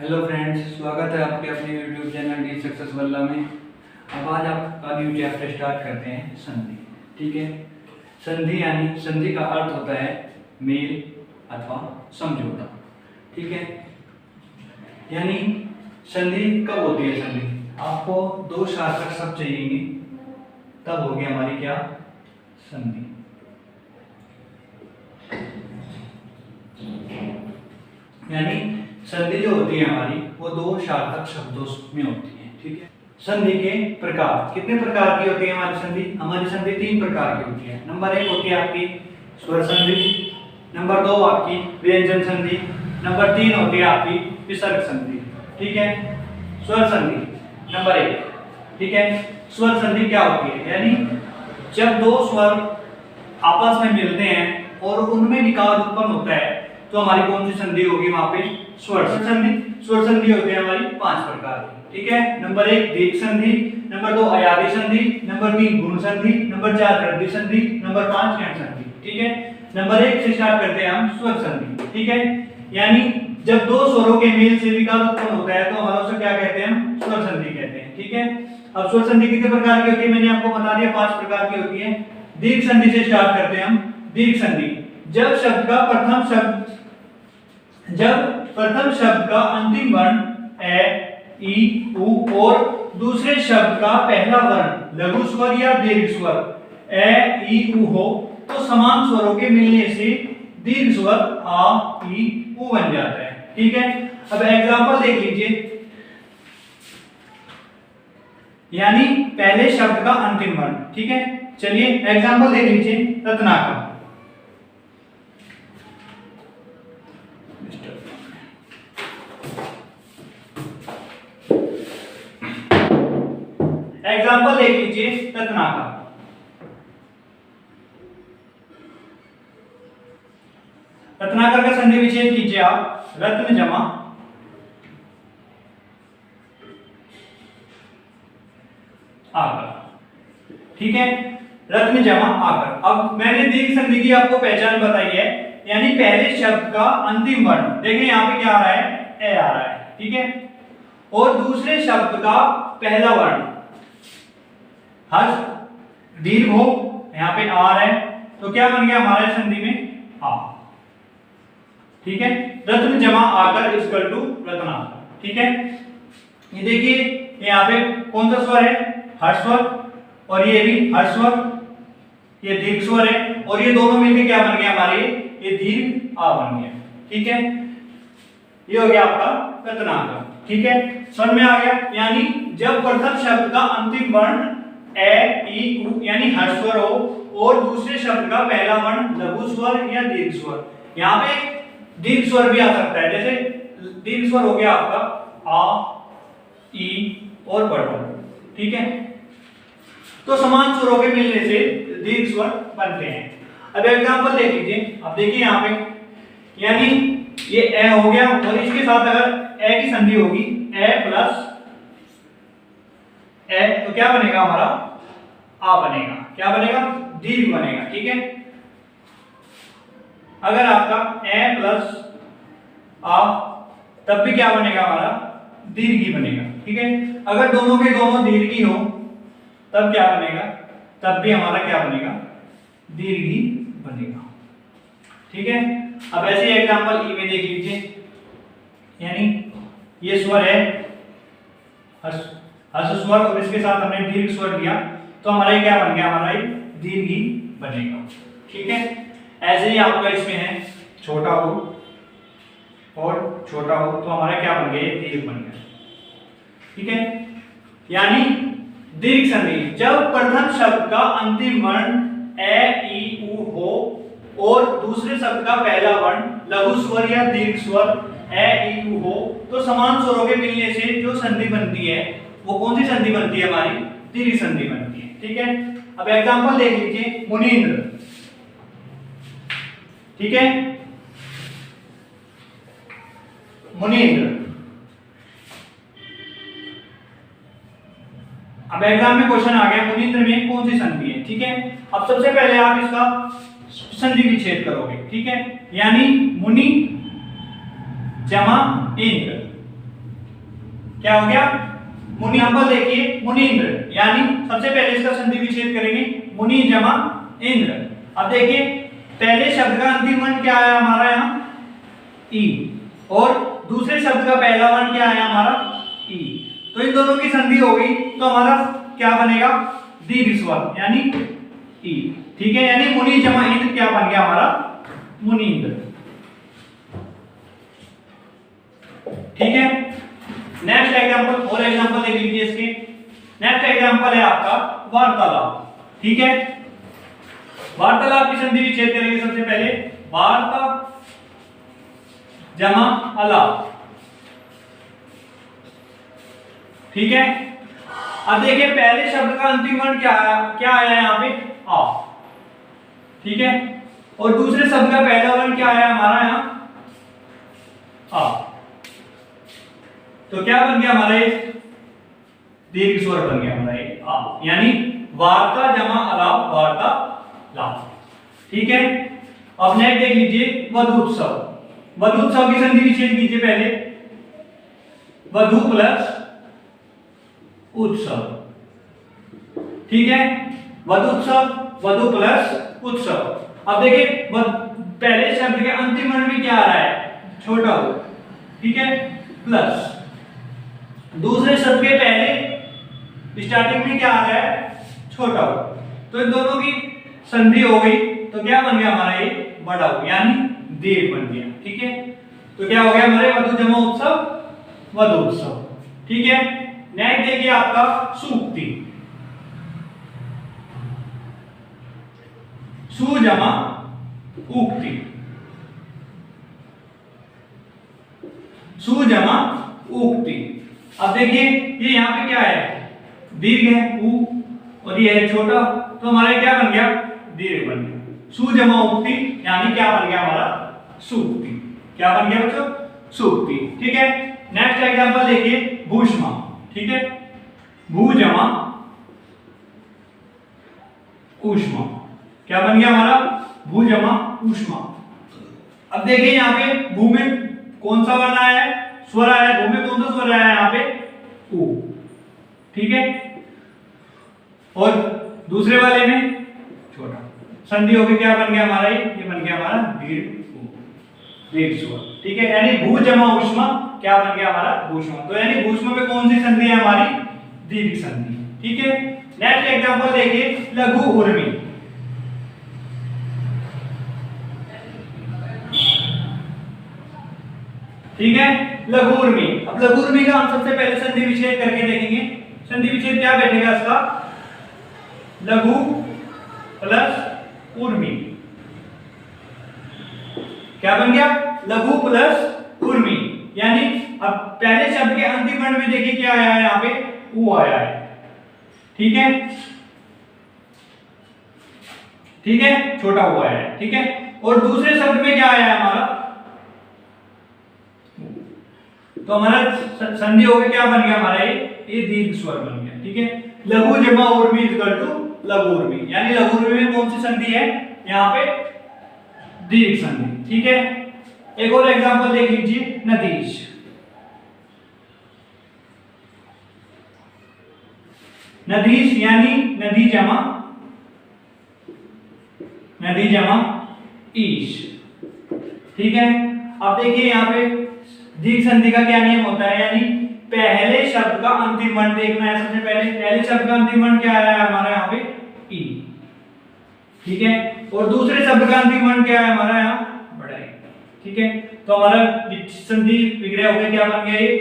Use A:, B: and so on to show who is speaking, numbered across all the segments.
A: Hello friends, स्वागत है आपके अपने यूट्यूब चैनल डी सक्सेस वल्ला में। अब आज आपका न्यू चैप्टर स्टार्ट करते हैं संधि। ठीक है, संधि यानी संधि का अर्थ होता है मेल अथवा समझौता। ठीक है, यानी संधि कब होती है? संधि आपको दो सार्थक शब्द चाहिए, तब होगी हमारी क्या? संधि। यानी संधि जो होती है हमारी वो दो सार्थक शब्दों में होती है। ठीक है, संधि के प्रकार कितने प्रकार की होती है हमारी संधि? हमारी संधि तीन प्रकार की होती है। नंबर एक होती है आपकी स्वर संधि, नंबर दो आपकी व्यंजन संधि, नंबर तीन होती है आपकी विसर्ग संधि। ठीक है, स्वर संधि नंबर एक। ठीक है, स्वर संधि क्या होती है? यानी जब दो स्वर आपस में मिलते हैं और उनमें विकार उत्पन्न होता है तो हमारी कौन सी संधि होगी? वहां पे स्वर संधि। स्वर संधि होती है हमारी पांच प्रकार की। ठीक है, नंबर एक दीर्घ संधि, नंबर दो अयादी संधि, नंबर तीन गुण संधि, नंबर चार वृद्धि संधि, नंबर पांच गण संधि। ठीक है, नंबर एक से स्टार्ट करते हैं हम स्वर संधि। ठीक है, यानी जब दो स्वरों के मेल से विकार उत्पन्न होता है तो हमारा उसे क्या कहते हैं? हम स्वर संधि कहते हैं। ठीक है, अब स्वर संधि कितने प्रकार की होती है? मैंने आपको बता दिया, पांच प्रकार की होती है। दीर्घ संधि से स्टार्ट करते हैं हम। दीर्घ संधि जब प्रथम शब्द का अंतिम वर्ण ए, ई, उ और दूसरे शब्द का पहला वर्ण लघु स्वर या दीर्घ स्वर ए, ई, उ हो तो समान स्वरों के मिलने से दीर्घ स्वर आ, ई, उ बन जाता है। ठीक है, अब एग्जांपल देख लीजिए। यानी पहले शब्द का अंतिम वर्ण। ठीक है, चलिए एग्जांपल देख लीजिए। रत्नाकर, एग्जाम्पल देख लीजिए। रत्नाकर, रत्नाकर का संधि विच्छेद कीजिए आप। रत्न जमा आकर। ठीक है, रत्न जमा आकर। अब मैंने दीर्घ संधि की आपको पहचान बताई है, यानी पहले शब्द का अंतिम वर्ण। देखिए यहाँ पे क्या आ रहा है? ए आ रहा है। ठीक है, और दूसरे शब्द का पहला वर्ण हर्ष दीर्घ हो, यहाँ पे आर है तो क्या बन गया हमारे संधि में? आ। ठीक है, रत्न जमा आकर इक्वल टू रत्नाकर। ठीक है, ये देखिए यहाँ पे कौन सा स्वर है? हर्ष स्वर, और ये भी हर्ष स्वर, ये दीर्घ स्वर है, और ये दोनों मिलकर क्या बन गया हमारे? ये दीर्घ आ बन गया। ठीक है, ये हो गया आपका रत्नाकर। ठीक है, समझ में आ गया? यानी जब प्रथम शब्द का अंतिम वर्ण ए, ई, उ यानी हर्ष स्वर हो और दूसरे शब्द का पहला वर्ण लघु स्वर या दीर्घ स्वर। यहाँ पे दीर्घ स्वर भी आ सकता है, जैसे दीर्घ स्वर हो गया आपका आ, ई और बड़ो। ठीक है, तो समान स्वरों के मिलने से दीर्घ स्वर बनते हैं। अब एग्जांपल देख लीजिए। अब देखिए यहाँ पे, यानी ये ए हो गया और इसके साथ अगर ए की संधि होगी ए प्लस ए तो क्या बनेगा हमारा? आ बनेगा। क्या बनेगा? दीर्घ बनेगा। ठीक है, अगर आपका ए प्लस आ तब भी क्या बनेगा हमारा? दीर्घ ही बनेगा। ठीक है, अगर दोनों के दोनों दीर्घ ही हो तब क्या बनेगा? तब भी हमारा क्या बनेगा? दीर्घ ही बनेगा। ठीक है, अब ऐसे एग्जांपल ई में देख लीजिए। यानी ये स्वर है हर्ष स्वर और इसके साथ हमने दीर्घ स्वर लिया तो हमारा क्या बन गया? हमारा ये दीर्घ ही बनेगा। ठीक है, ऐसे ही आपका इसमें है छोटा हो और छोटा हो तो हमारा क्या बन गया? ये दीर्घ बन गया। ठीक है, यानी दीर्घ संधि जब प्रथम शब्द का अंतिम वर्ण ए, ई, उ हो और दूसरे शब्द का पहला वर्ण लघु स्वर या दीर्घ स्वर ए, ई, उ हो तो समान स्वरों के मिलने से जो संधि बनती है वो कौन सी संधि बनती है? हमारी दीर्घ संधि बनती है। ठीक है, अब एग्जांपल देख लीजिए। मुनींद्र। ठीक है, मुनींद्र। अब एग्जाम में क्वेश्चन आ गया मुनींद्र में कौन सी संधि है? ठीक है, अब सबसे पहले आप इसका संधि विच्छेद करोगे। ठीक है, यानी मुनि जमा इंद्र। क्या हो गया मुनि। नंबर देखिए मुनीन्द्र, यानी सबसे पहले इसका संधि विच्छेद करेंगे, मुनि जमा इंद्र। अब देखिए पहले शब्द का अंतिम वर्ण क्या आया हमारा यहाँ ई, और दूसरे शब्द का पहला वर्ण क्या आया हमारा ई, तो इन दोनों की संधि हो गई तो हमारा क्या बनेगा दीर्घ स्वर यानी ई। ठीक है, यानी मुनि जमा इंद्र क्या बन गया हमारा मुनीन्द्र। ठीक है, नेक्स्ट एग्जांपल और एग्जांपल देख लीजिए इसके। नेक्स्ट एग्जांपल है आपका वार्तालाप। ठीक है, वार्तालाप की संधि विच्छेद करेंगे सबसे पहले, वार्ता जमा अलाप। ठीक है, अब देखिए पहले शब्द का अंतिम वर्ण क्या आया यहाँ पे आ। ठीक है, और दूसरे शब्द का पहला वर्ण क्या आया हमारा यहाँ आ, तो क्या बन गया हमारा ये दीर्घ स्वर बन गया हमारा ये आ, यानी वार्ता जमा अलाप वार्तालाप। ठीक है, अब नेक्स्ट देख लीजिए वधूत्सव। वधूत्सव की संधि विच्छेद कीजिए पहले, वधु प्लस उत्सव। ठीक है, वधूत्सव वधु प्लस उत्सव। अब देखिए पहले शब्द के अंतिम वर्ण में क्या आ रहा है छोटा उ, ठीक है, प्लस दूसरे शब्द के पहले स्टार्टिंग में क्या आ रहा है छोटा उ, तो इन दोनों की संधि हो गई तो क्या बन गया हमारा ये बड़ा उ यानी दीर्घ बन गया। ठीक है, तो क्या हो गया हमारे वधु जमा उत्सव वधूत्सव। ठीक है, नेक्स्ट देखिए आपका सूक्ति। सु जमा उक्ति, सु जमा उक्ति। अब देखिए ये यहाँ पे क्या है दीर्घ है उ, और ये है छोटा, तो हमारा क्या बन गया दीर्घ बन गया। सु जमा उक्ति यानी क्या बन गया हमारा सूक्ति। क्या बन गया बच्चों सूक्ति। ठीक है, नेक्स्ट एग्जांपल देखिए भूष्मा। ठीक है, भू जमा ऊष्मा, क्या बन गया हमारा भू जमा ऊष्मा। अब देखिए यहाँ पे भू में कौन सा वर्ण आया है स्वर आया है, भू में कौन सा स्वर आया है यहाँ पे ऊ। ठीक है, और दूसरे वाले में छोटा, संधि होगी क्या बन गया हमारा ये बन गया हमारा दीर्घ स्वर। ठीक है, यानी भू जमा ऊष्मा क्या बन गया हमारा भूष्मा। तो यानी भूष्मा में कौन सी संधि है हमारी दीर्घ संधि। ठीक है, नेक्स्ट एग्जांपल देखिए लघु उर्मी। ठीक है, लघु उर्मी। अब लघु उर्मी का हम सबसे पहले संधि विच्छेद करके देखेंगे। संधि विच्छेद क्या बैठेगा इसका लघु प्लस उर्मी, क्या बन गया लघु प्लस उर्मी। यानी अब पहले शब्द के अंतिम वर्ण में देखिए क्या आया है यहाँ पे ऊ आया है। ठीक है, ठीक है, छोटा हुआ है। ठीक है, और दूसरे शब्द में क्या आया है हमारा, तो हमारा संधि हो गया क्या बन गया हमारा ये दीर्घ स्वर बन गया। ठीक है, लघु जमा उर्मी इक्वल टू लघु उर्मी, यानी लघु उर्मी में कौन सी संधि है यहाँ पे दीर्घ संधि। ठीक है, एक और एग्जांपल देख लीजिए नदीश। नदीश यानी नदी जमा ईश। ठीक है, अब देखिए यहाँ पे दीर्घ संधि का क्या नियम होता है, यानी पहले शब्द का अंतिम वर्ण देखना है। सबसे पहले शब्द का अंतिम वर्ण क्या आया है हमारा यहाँ पे ई। ठीक है, और दूसरे शब्द का अंतिम वर्ण क्या है हमारा यहाँ बड़ा ई। ठीक है, तो हमारा संधि विग्रह हो गया, क्या बन गया ये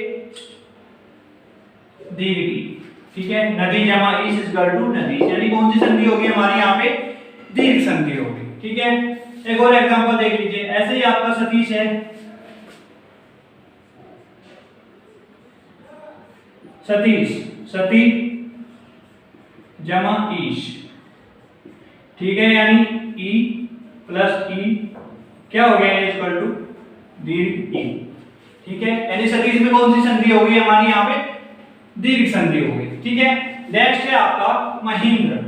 A: दीर्घ ई। ठीक है, नदी जमा ईश इक्वल टू नदीश, यानी कौन सी संधि होगी हमारी यहाँ पे दीर्घ संधि होगी। ठीक है, एक और एग्जांपल देख लीजिए, ऐसे ही आपका सतीश है। सतीश सती जमा ईश। ठीक है, यानी ई प्लस ई क्या हो गया इक्वल टू दीर्घ ई। ठीक है, यानी सतीश में कौन सी संधि होगी हमारी यहाँ पे दीर्घ संधि होगी। ठीक है, नेक्स्ट है आपका महेंद्र।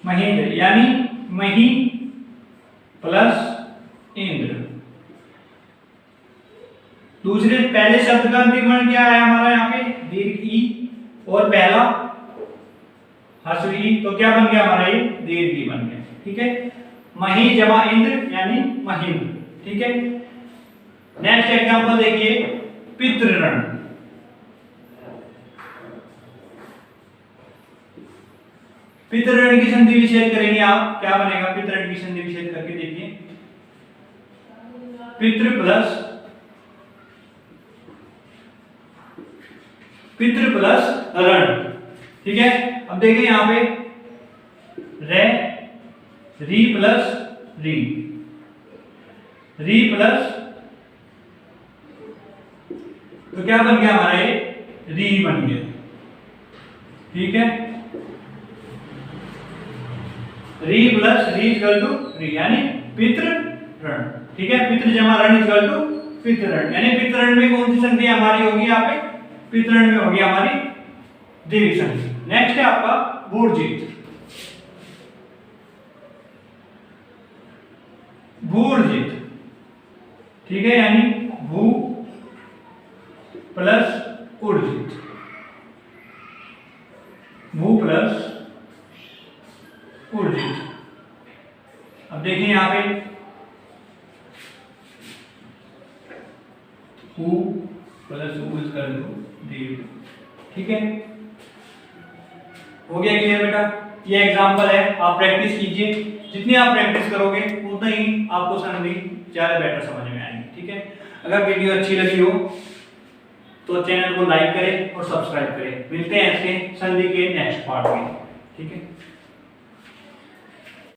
A: महेंद्र यानी मही प्लस इंद्र। दूसरे पहले शब्द का अंतिम वर्ण क्या है हमारा यहाँ पे दीर्घ ई और पहला ह्रस्व ई, तो क्या बन गया हमारा ये दीर्घ ई बन गया। ठीक है, मही जमा इंद्र यानी महिंद्र। ठीक है, नेक्स्ट एग्जांपल देखिए पितृऋण। पितृऋण की संधि विच्छेद करेंगे आप, क्या बनेगा पितृऋण की संधि विच्छेद करके देखिए, पितृ प्लस ऋण। ठीक है, अब देखिए यहां पे रे री प्लस री प्लस, तो क्या बन गया हमारा ये री बन गया। ठीक है, री प्लस री इक्वल टू री यानी पितृ ऋण। ठीक है, पितृ जमा ऋण इक्वल टू पितृ ऋण, यानी पितृ ऋण में कौन सी संधि हमारी होगी यहाँ पे पितृ ऋण में होगी हमारी दीर्घ संधि। नेक्स्ट है आपका भूर्जित। भूर्जित, ठीक है, यानी भू प्लस उर्जित, भू प्लस उर्जित। अब देखिए यहां पे हु प्लस उज कर दो दीर्घ। ठीक है, हो गया क्लियर बेटा? ये एग्जांपल है, आप प्रैक्टिस कीजिए, जितनी आप प्रैक्टिस करोगे उतना ही आपको संधि ज्यादा बेटर समझ में आएगी। ठीक है, अगर वीडियो अच्छी लगी हो तो चैनल को लाइक करें और सब्सक्राइब करें। मिलते हैं इसके संधि के नेक्स्ट पार्ट में। ठीक है।